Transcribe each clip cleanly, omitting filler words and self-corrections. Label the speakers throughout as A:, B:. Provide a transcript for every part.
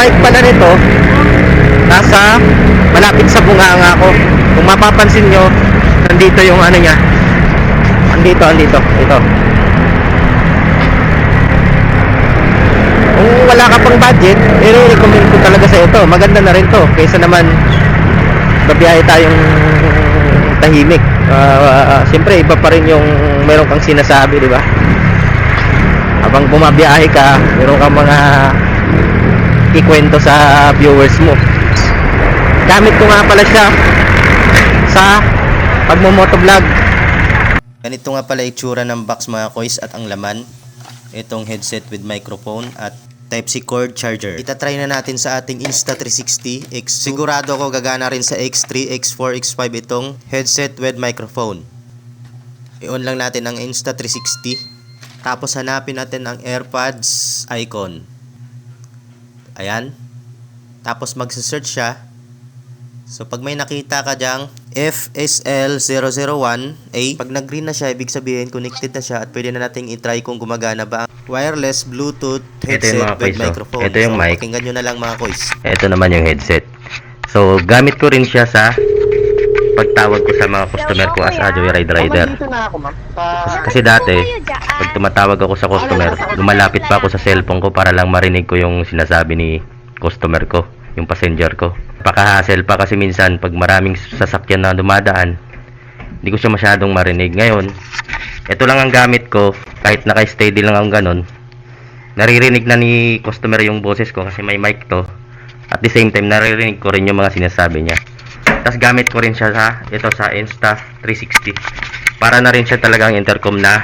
A: mic pala nito nasa malapit sa bunganga ko. Kung mapapansin nyo, nandito yung ano niya. Andito. Ito. Kung wala ka pang budget, i-recommend ko talaga sa ito. Maganda na rin to. Kaysa naman babiyahe tayong tahimik. Siyempre, iba pa rin yung meron kang sinasabi, di ba? Habang bumabiyahe ka, meron kang mga ikwento sa viewers mo. Gamit ko nga pala siya sa pagmomotovlog.
B: Ganito nga pala itsura ng box mga kois at ang laman. Itong headset with microphone at Type-C cord charger. Itatry na natin sa ating Insta360 X2. Sigurado ako gagana rin sa X3, X4, X5 itong headset with microphone. I-on lang natin ang Insta360. Tapos hanapin natin ang AirPods icon. Ayan. Tapos magsa-search siya. So pag may nakita ka dyang FSL001A, pag nag-green na siya, ibig sabihin connected na siya at pwede na nating i-try kung gumagana ba ang wireless Bluetooth headset with microphone.
A: Ito yung mic.
B: Pakinggan nyo na lang mga kois.
A: Ito naman yung headset. So gamit ko rin siya sa pagtawag ko sa mga customer ko as a joyride rider. Kasi dati, pag tumatawag ako sa customer, lumalapit pa ako sa cellphone ko para lang marinig ko yung sinasabi ni customer ko, yung passenger ko. Napaka-hassle pa kasi minsan pag maraming sasakyan na dumadaan, hindi ko siya masyadong marinig. Ngayon, ito lang ang gamit ko, kahit naka-steady lang ang ganon, naririnig na ni customer yung boses ko kasi may mic to. At the same time, naririnig ko rin yung mga sinasabi niya. Tapos gamit ko rin siya sa Insta360 para na rin siya talagang intercom na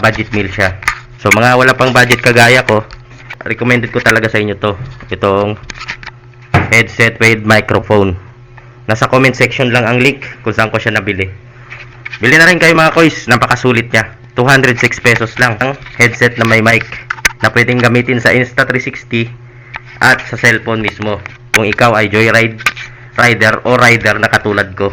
A: budget meal siya. So mga wala pang budget kagaya ko, recommended ko talaga sa inyo to, itong headset with microphone. Nasa comment section lang ang link kung saan ko siya nabili. Bili na rin kayo mga kois, napakasulit niya. 206 pesos lang ang headset na may mic na pwedeng gamitin sa Insta360 at sa cellphone mismo kung ikaw ay joyride rider o rider na katulad ko.